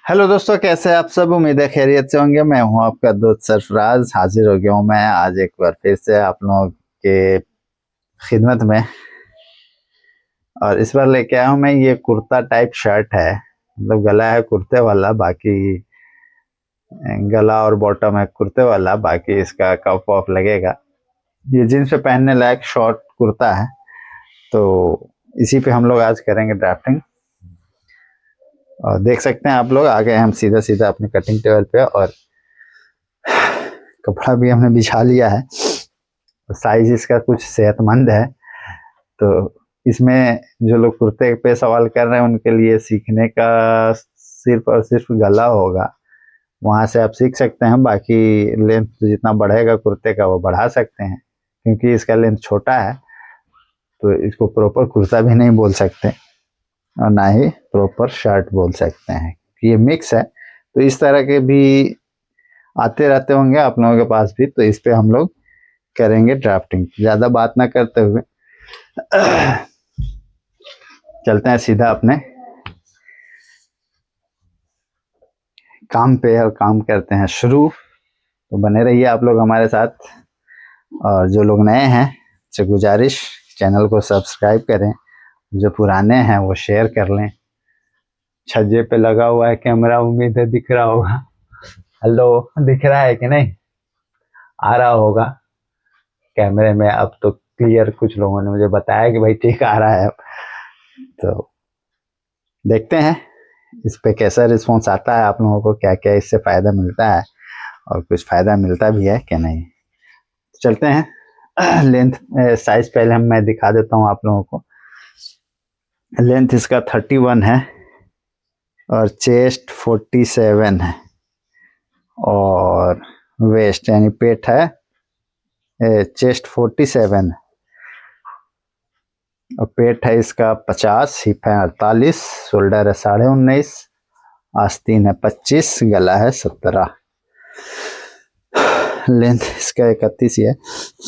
Hello दोस्तों, कैसे हैं आप सब। उम्मीद है खैरियत से होंगे। मैं हूं आपका दोस्त सरफराज, हाजिर हो गया हूं मैं आज एक बार फिर से आप लोगों के खिदमत में। और इस बार लेके आया हूं मैं ये कुर्ता टाइप शर्ट है, मतलब गला है कुर्ते वाला, बाकी गला और बॉटम है कुर्ते वाला, बाकी इसका कफ ऑफ लगेगा। ये जींस पे पहनने लायक शॉर्ट कुर्ता है, तो इसी पे हम लोग आज करेंगे ड्राफ्टिंग। और देख सकते हैं आप लोग, आ गए हम सीधा सीधा अपने कटिंग टेबल पे, और कपड़ा भी हमने बिछा लिया है। साइज इसका कुछ सेहतमंद है, तो इसमें जो लोग कुर्ते पे सवाल कर रहे हैं उनके लिए सीखने का सिर्फ और सिर्फ गला होगा। वहां से आप सीख सकते हैं, बाकी लेंथ जितना बढ़ेगा कुर्ते का वो बढ़ा सकते हैं। क्योंकि इसका लेंथ छोटा है, तो इसको प्रॉपर कुर्ता भी नहीं बोल सकते और ना ही प्रॉपर शर्ट बोल सकते हैं। ये मिक्स है, तो इस तरह के भी आते रहते होंगे आप लोगों के पास भी। तो इस पे हम लोग करेंगे ड्राफ्टिंग। ज़्यादा बात ना करते हुए चलते हैं सीधा अपने काम पे और काम करते हैं शुरू। तो बने रहिए आप लोग हमारे साथ। और जो लोग नए हैं से गुजारिश, चैनल को सब्सक्राइब करें। जो पुराने हैं वो शेयर कर लें। छज्जे पे लगा हुआ है कैमरा, उम्मीद है दिख रहा होगा। हेलो, दिख रहा है कि नहीं? आ रहा होगा कैमरे में अब तो क्लियर। कुछ लोगों ने मुझे बताया कि भाई ठीक आ रहा है अब। तो देखते हैं इस पे कैसा रिस्पॉन्स आता है, आप लोगों को क्या क्या इससे फ़ायदा मिलता है और कुछ फ़ायदा मिलता भी है कि नहीं। चलते हैं लेंथ साइज पहले मैं दिखा देता हूँ आप लोगों को। लेंथ इसका 31 है और चेस्ट 47 है, और वेस्ट यानी पेट है, चेस्ट 47 और पेट है इसका 50, हिप है 48, शोल्डर है 19.5, आस्तीन है 25, गला है 17। लेंथ इसका 31 ही है।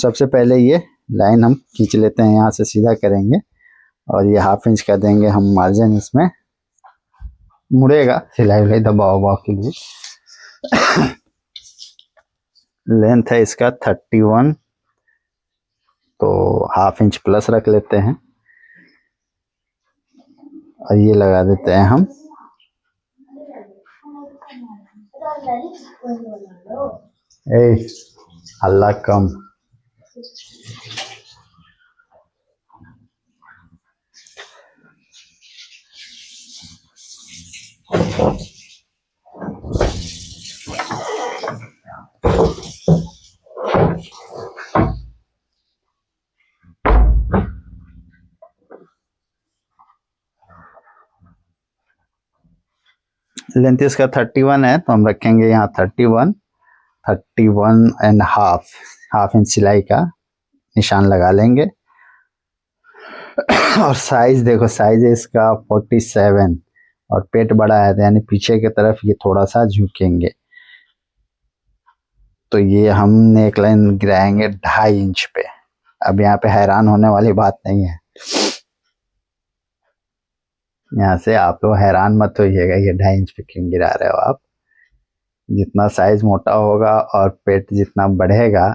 सबसे पहले ये लाइन हम खींच लेते हैं, यहाँ से सीधा करेंगे और ये ½ इंच का देंगे हम मार्जिन। इसमें मुड़ेगा सिलाई उलाई दबाव उबाव के लिए। लेंथ है इसका 31, तो ½ इंच प्लस रख लेते हैं और ये लगा देते हैं हम हल्ला कम। लेंथ इसका 31 है, तो हम रखेंगे यहाँ 31, 31.5, ½ इंच सिलाई का निशान लगा लेंगे। और साइज देखो, साइज है इसका 47 और पेट बड़ा है, यानी पीछे की तरफ ये थोड़ा सा झुकेंगे, तो ये हम नेक लाइन गिराएंगे 2.5 इंच पे। अब यहाँ पे हैरान होने वाली बात नहीं है, यहाँ से आप लोग हैरान मत होइएगा ये 2.5 इंच पे क्यों गिरा रहे हो आप। जितना साइज मोटा होगा और पेट जितना बढ़ेगा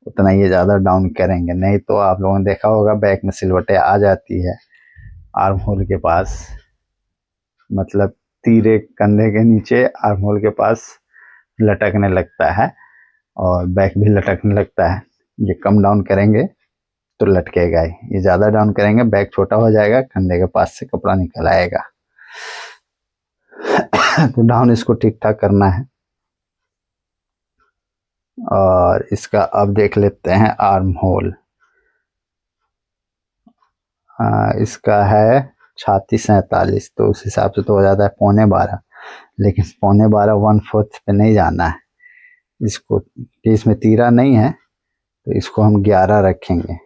उतना ये ज़्यादा डाउन करेंगे। नहीं तो आप लोगों ने देखा होगा बैक में सिलवटें आ जाती है आर्म होल के पास, मतलब तीरे कंधे के नीचे आर्म होल के पास लटकने लगता है और बैक भी लटकने लगता है। ये कम डाउन करेंगे तो लटकेगा ही, ये ज़्यादा डाउन करेंगे बैक छोटा हो जाएगा, कंधे के पास से कपड़ा निकल आएगा। तो डाउन इसको ठीक ठाक करना है। और इसका अब देख लेते हैं आर्म होल। इसका है 36-47, तो उस हिसाब से तो हो जाता है 12.25, लेकिन 12.25 1/4 पे नहीं जाना है इसको। इसमें तीरा नहीं है तो इसको हम 11 रखेंगे।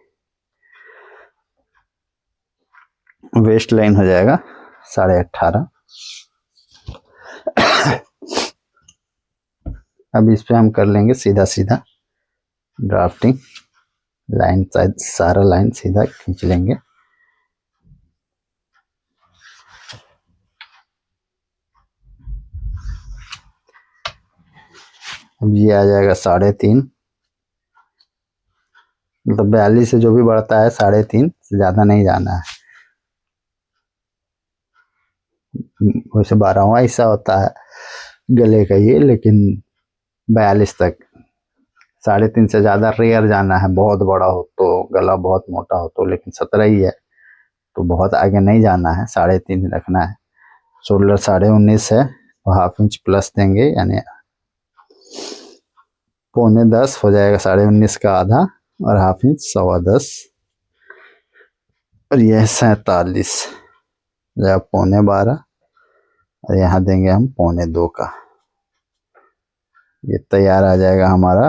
वेस्ट लाइन हो जाएगा 18.5। अब इस पे हम कर लेंगे सीधा सीधा ड्राफ्टिंग। लाइन सारा लाइन सीधा खींच लेंगे। अब ये आ जाएगा 3.5, मतलब 42 से जो भी बढ़ता है 3.5 से ज़्यादा नहीं जाना है। वैसे 12वां हिस्सा होता है गले का ये, लेकिन 42 तक। 3.5 से ज़्यादा रेयर जाना है, बहुत बड़ा हो तो, गला बहुत मोटा हो तो, लेकिन 17 ही है तो बहुत आगे नहीं जाना है, 3.5 रखना है। शोल्डर 19.5 है तो 1/2 इंच प्लस देंगे, यानी 9.25 हो जाएगा। 19.5 का आधा और 1/2 इंच 10.15, और यह 47 या 12.15, और यहाँ देंगे हम 2.25 का। ये तैयार आ जाएगा हमारा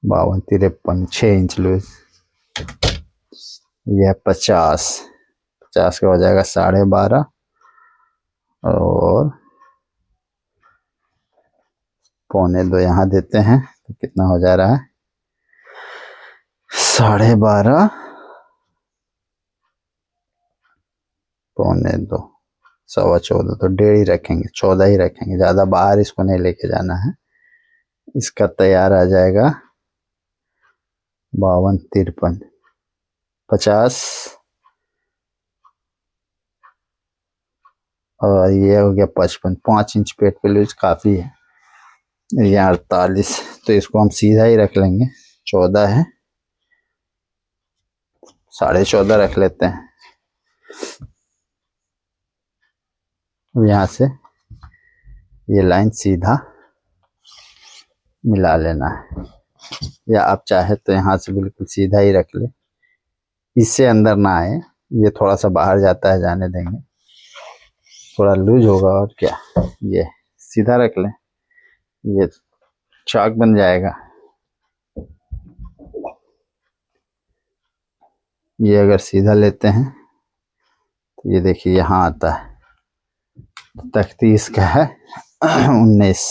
52, 53, 6 इंच लूज। यह 50 का हो जाएगा 12.5, और 2.25 यहाँ देते हैं तो कितना हो जा रहा है, 12.5, 2.25, 14.25, तो 1.5 ही रखेंगे, 14 ही रखेंगे, ज़्यादा बाहर इसको नहीं लेके जाना है। इसका तैयार आ जाएगा 52, 53, 50, और ये हो गया 55, 5 इंच पेट पे लूज काफ़ी है। यहाँ 48, तो इसको हम सीधा ही रख लेंगे, 14 है, 14.5 रख लेते हैं। यहाँ से ये लाइन सीधा मिला लेना है, या आप चाहे तो यहाँ से बिल्कुल सीधा ही रख ले, इससे अंदर ना आए, ये थोड़ा सा बाहर जाता है, जाने देंगे, थोड़ा लूज होगा और क्या। ये सीधा रख लें, ये चाक बन जाएगा। ये अगर सीधा लेते हैं तो ये देखिए यहाँ आता है, तख्ती इसका है 19,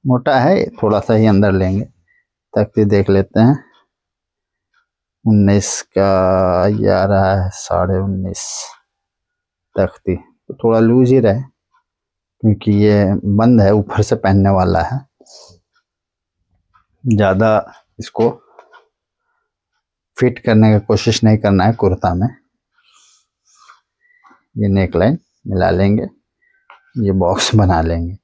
मोटा है, थोड़ा सा ही अंदर लेंगे, तख्ती देख लेते हैं। 19 का ये आ रहा है 19.5 तख्ती, तो थोड़ा लूज ही रहे क्योंकि ये बंद है, ऊपर से पहनने वाला है, ज़्यादा इसको फिट करने की कोशिश नहीं करना है कुर्ता में। ये नेक लाइन मिला लेंगे, ये बॉक्स बना लेंगे।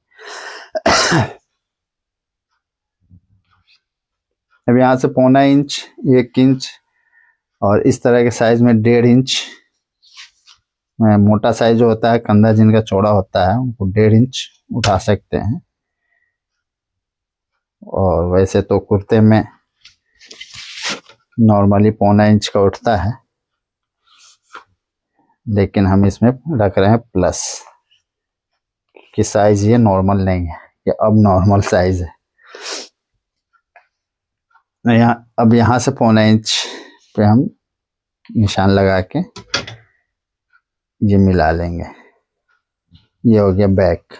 अब यहाँ से 0.25 इंच, 1 इंच, और इस तरह के साइज में 1.5 इंच, मोटा साइज जो होता है, कंधा जिनका चौड़ा होता है, उनको 1.5 इंच उठा सकते हैं। और वैसे तो कुर्ते में नॉर्मली 0.25 इंच का उठता है, लेकिन हम इसमें रख रहे हैं प्लस, कि साइज ये नॉर्मल नहीं है, ये अब नॉर्मल साइज है। अब यहाँ से 0.25 इंच पे हम निशान लगा के ये मिला लेंगे। ये हो गया बैक।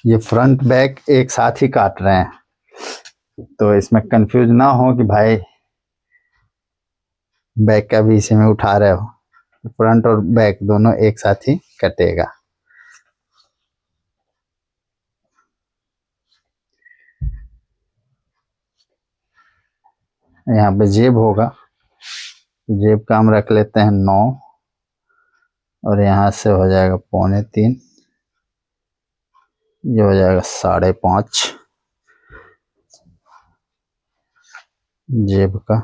ये फ्रंट बैक एक साथ ही काट रहे हैं, तो इसमें कंफ्यूज ना हो कि भाई बैक का भी इसी में उठा रहे हो, फ्रंट और बैक दोनों एक साथ ही कटेगा। यहाँ पे जेब होगा, जेब का हम रख लेते हैं 9, और यहाँ से हो जाएगा 2.25, ये हो जाएगा 5.5 जेब का,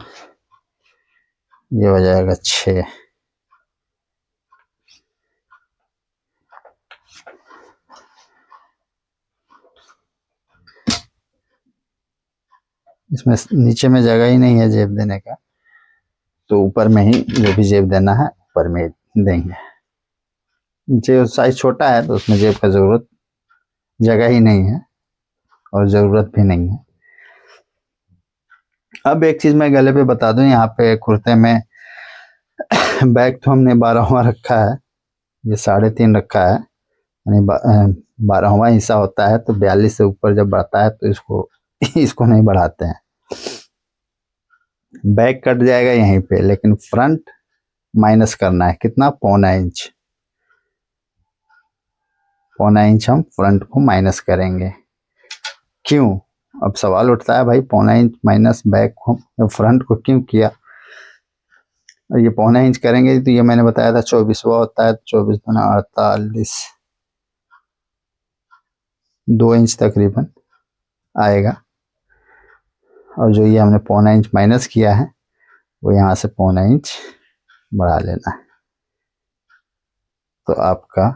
ये हो जाएगा 6। इसमें नीचे में जगह ही नहीं है जेब देने का, तो ऊपर में ही जो भी जेब देना है ऊपर में देंगे। नीचे साइज छोटा है तो उसमें जेब का जगह ही नहीं है, और ज़रूरत भी नहीं है। अब एक चीज़ मैं गले पे बता दूं, यहाँ पे कुर्ते में बैक तो हमने 12वां रखा है, ये 3.5 रखा है, यानी 12वां हिस्सा होता है, तो 42 से ऊपर जब बढ़ता है तो इसको इसको नहीं बढ़ाते हैं। बैक कट जाएगा यहीं पे, लेकिन फ्रंट माइनस करना है। कितना? 0.25 इंच। 0.25 इंच हम फ्रंट को माइनस करेंगे। क्यों? अब सवाल उठता है भाई, 0.25 इंच माइनस बैक को, फ्रंट को क्यों किया? और ये 0.25 इंच करेंगे तो ये मैंने बताया था 24वां होता है, 24 गुना 48, 2 इंच तकरीबन आएगा। और जो ये हमने 0.25 इंच माइनस किया है वो यहाँ से 0.25 इंच बढ़ा लेना है। तो आपका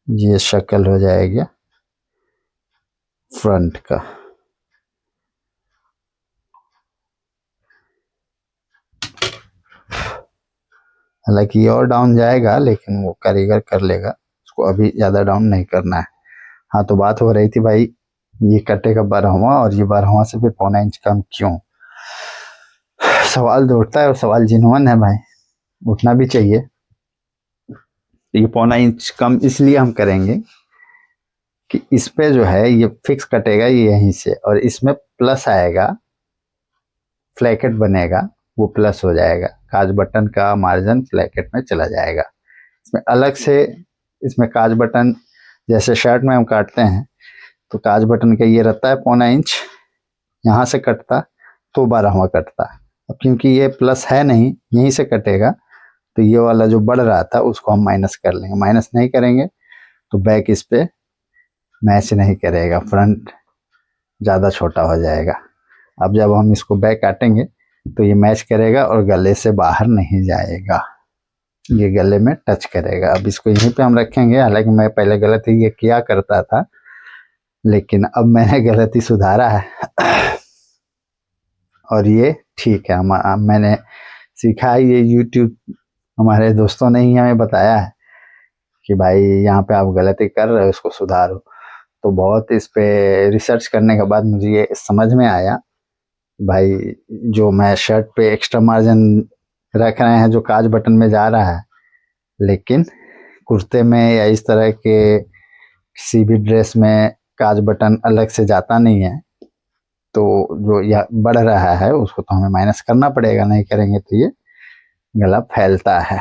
ये शक्ल हो जाएगा फ्रंट का। हालांकि ये और डाउन जाएगा, लेकिन वो कारीगर कर लेगा, उसको अभी ज़्यादा डाउन नहीं करना है। हाँ, तो बात हो रही थी भाई, ये कटेगा 12वां और ये 12वां से फिर 0.25 इंच कम क्यों? सवाल तो उठता है, और सवाल जिन्होंने है भाई, उठना भी चाहिए। तो ये 0.25 इंच कम इसलिए हम करेंगे कि इस पे जो है ये फिक्स कटेगा ये यहीं से, और इसमें प्लस आएगा, फ्लैकेट बनेगा, वो प्लस हो जाएगा। काज बटन का मार्जिन फ्लैकेट में चला जाएगा। इसमें अलग से, इसमें काज बटन जैसे शर्ट में हम काटते हैं तो काज बटन का ये रहता है 0.25 इंच, यहाँ से कटता तो 12वां कटता। अब क्योंकि ये प्लस है नहीं, यहीं से कटेगा, तो ये वाला जो बढ़ रहा था उसको हम माइनस कर लेंगे। माइनस नहीं करेंगे तो बैक इस पे मैच नहीं करेगा, फ्रंट ज़्यादा छोटा हो जाएगा। अब जब हम इसको बैक काटेंगे तो ये मैच करेगा और गले से बाहर नहीं जाएगा, ये गले में टच करेगा। अब इसको यहीं पे हम रखेंगे। हालांकि मैं पहले गलती ये किया करता था, लेकिन अब मैंने गलती सुधारा है और ये ठीक है। मैंने सीखा है, ये यूट्यूब हमारे दोस्तों ने ही हमें बताया है कि भाई यहाँ पे आप गलती कर रहे हो, इसको सुधारो। तो बहुत इस पे रिसर्च करने के बाद मुझे ये समझ में आया, भाई जो मैं शर्ट पे एक्स्ट्रा मार्जिन रख रहे हैं जो काज बटन में जा रहा है, लेकिन कुर्ते में या इस तरह के किसी भी ड्रेस में काज बटन अलग से जाता नहीं है, तो जो यह बढ़ रहा है उसको तो हमें माइनस करना पड़ेगा, नहीं करेंगे तो ये गला फैलता है।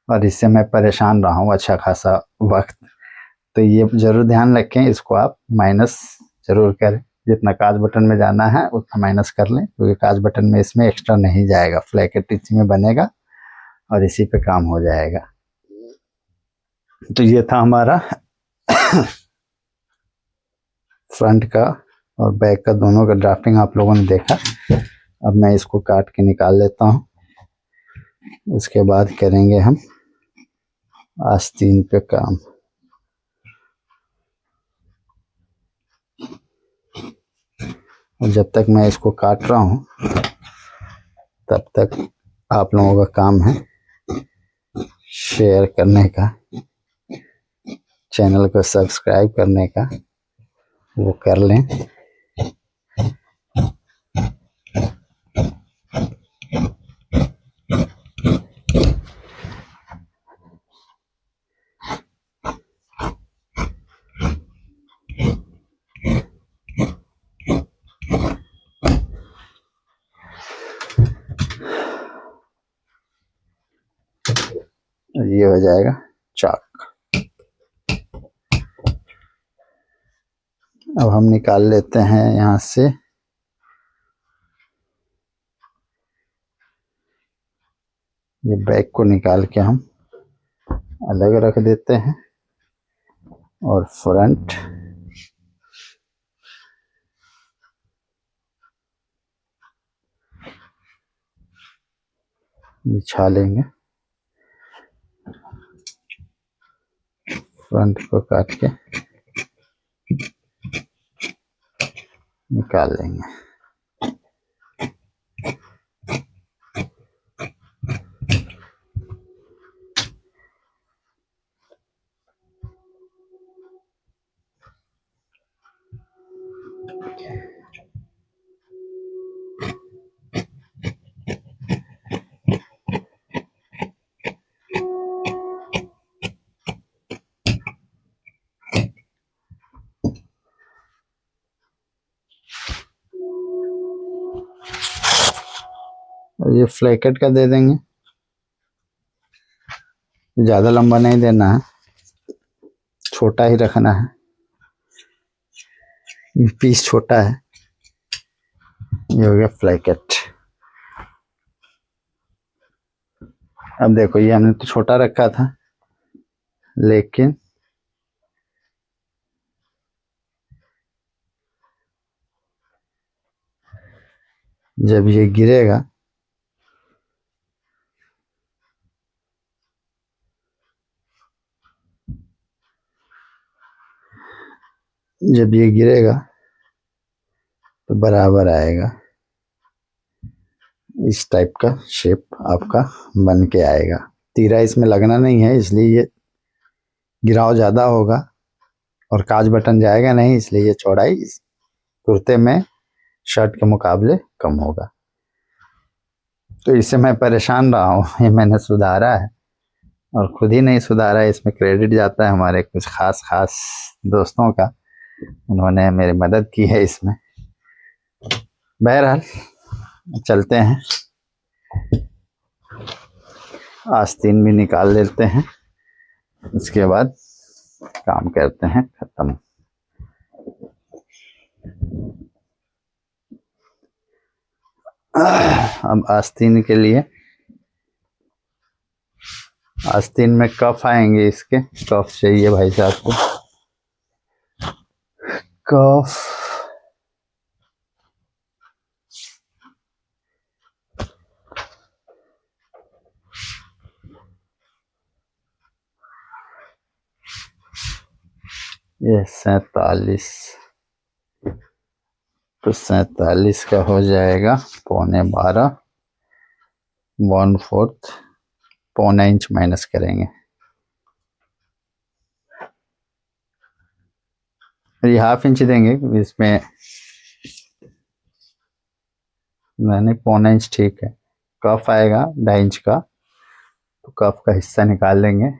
और इससे मैं परेशान रहा हूँ अच्छा खासा वक्त। तो ये जरूर ध्यान रखें, इसको आप माइनस जरूर करें। जितना काज बटन में जाना है उतना माइनस कर लें, क्योंकि काज बटन में इसमें एक्स्ट्रा नहीं जाएगा, फ्लैकेट इसी में बनेगा और इसी पे काम हो जाएगा। तो ये था हमारा फ्रंट का और बैक का दोनों का ड्राफ्टिंग आप लोगों ने देखा। अब मैं इसको काट के निकाल लेता हूँ, उसके बाद करेंगे हम आस्तीन पे काम। और जब तक मैं इसको काट रहा हूँ तब तक आप लोगों का काम है शेयर करने का, चैनल को सब्सक्राइब करने का, वो कर लें। ये हो जाएगा चाक। अब हम निकाल लेते हैं यहाँ से ये बैक को, निकाल के हम अलग रख देते हैं और फ्रंट बिछा लेंगे। फ्रंट को काट के निकाल लेंगे। और ये फ्लैकेट का दे देंगे, ज़्यादा लंबा नहीं देना है, छोटा ही रखना है, पीस छोटा है। ये हो गया फ्लैकेट। अब देखो ये हमने तो छोटा रखा था, लेकिन जब ये गिरेगा जब ये गिरेगा तो बराबर आएगा, इस टाइप का शेप आपका बन के आएगा। तीरा इसमें लगना नहीं है, इसलिए ये गिराव ज़्यादा होगा और काज बटन जाएगा नहीं, इसलिए ये चौड़ाई कुर्ते में शर्ट के मुकाबले कम होगा। तो इससे मैं परेशान रहा हूँ, ये मैंने सुधारा है और खुद ही नहीं सुधारा है, इसमें क्रेडिट जाता है हमारे कुछ खास दोस्तों का, उन्होंने मेरी मदद की है इसमें। बहरहाल चलते हैं, आस्तीन भी निकाल लेते हैं, उसके बाद काम करते हैं खत्म। अब आस्तीन के लिए, आस्तीन में कफ आएंगे, इसके कफ चाहिए भाई साहब को। कफ ये 47, तो 47 का हो जाएगा 12.25, 1/4, पौना इंच माइनस करेंगे। ये ½ इंच देंगे, इसमें नहीं, पौना इंच ठीक है। कफ आएगा 2.5 इंच का, तो कफ का हिस्सा निकाल लेंगे।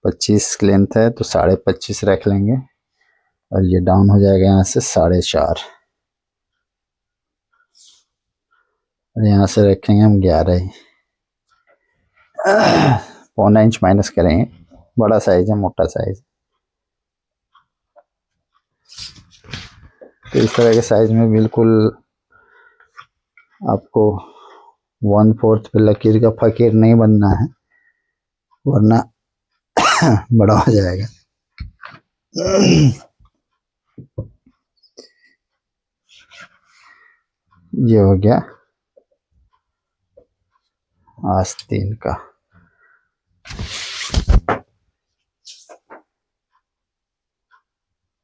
25 लेंथ है तो 25.5 रख लेंगे, और ये डाउन हो जाएगा यहाँ से 4.5, और यहाँ से रखेंगे हम 11 ही। पौना इंच माइनस करेंगे, बड़ा साइज है मोटा साइज, तो इस तरह के साइज में बिल्कुल आपको 1/4 पे लकीर का फकीर नहीं बनना है, वरना बड़ा हो जाएगा। ये हो गया आस्तीन का।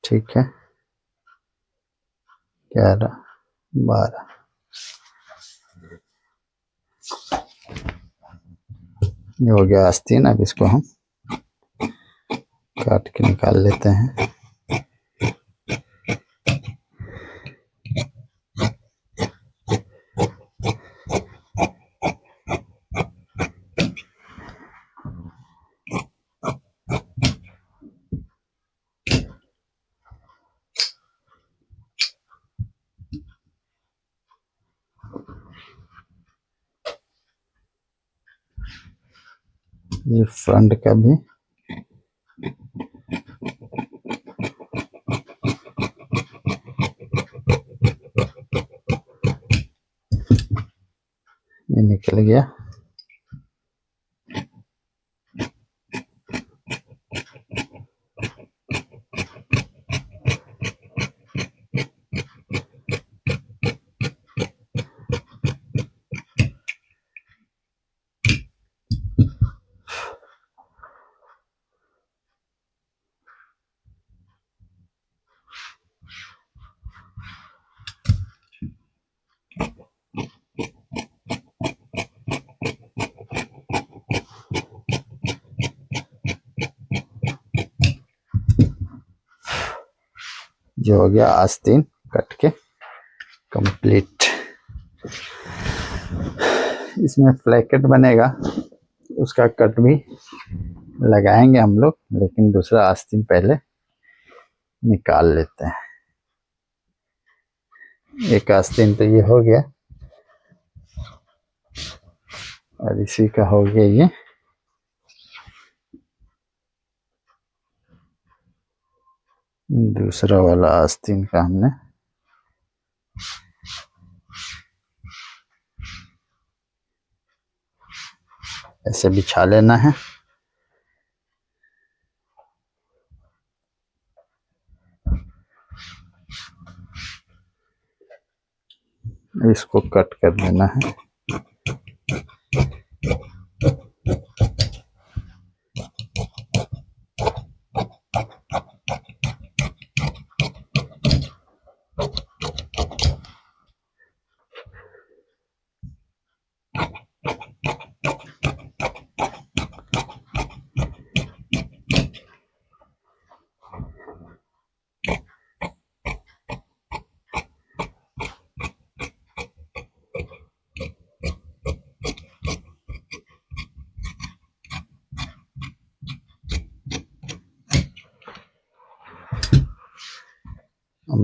ठीक है, 11, 12, ये हो गया आस्तीन। अब इसको हम काट के निकाल लेते हैं। ये फ्रंट का भी ये निकल गया। जो हो गया आस्तीन कट के कंप्लीट। इसमें फ्लैकेट बनेगा, उसका कट भी लगाएंगे हम लोग, लेकिन दूसरा आस्तीन पहले निकाल लेते हैं। एक आस्तीन तो ये हो गया, और इसी का हो गया ये दूसरा वाला आस्तीन का हमने ऐसे बिछा लेना है। इसको कट कर देना है।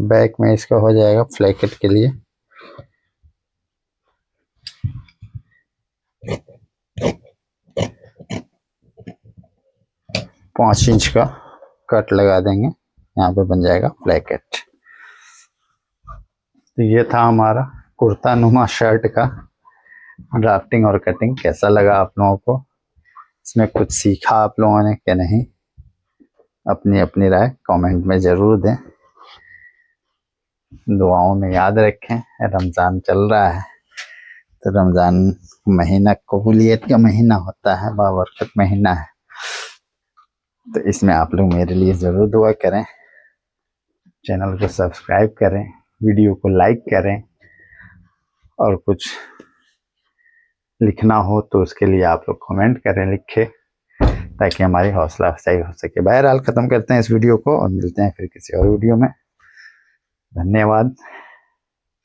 बैक में इसका हो जाएगा फ्लैकेट के लिए। पाँच इंच का कट लगा देंगे, यहाँ पे बन जाएगा फ्लैकेट। तो ये था हमारा कुर्ता नुमा शर्ट का ड्राफ्टिंग और कटिंग। कैसा लगा आप लोगों को, इसमें कुछ सीखा आप लोगों ने क्या नहीं, अपनी अपनी राय कमेंट में ज़रूर दें। दुआओं में याद रखें। रमज़ान चल रहा है तो रमज़ान महीना कबूलियत का महीना होता है, बाबरकत महीना है, तो इसमें आप लोग मेरे लिए ज़रूर दुआ करें, चैनल को सब्सक्राइब करें, वीडियो को लाइक करें, और कुछ लिखना हो तो उसके लिए आप लोग कमेंट करें, लिखें, ताकि हमारी हौसला अफजाई हो सके। बहरहाल ख़त्म करते हैं इस वीडियो को और मिलते हैं फिर किसी और वीडियो में। धन्यवाद।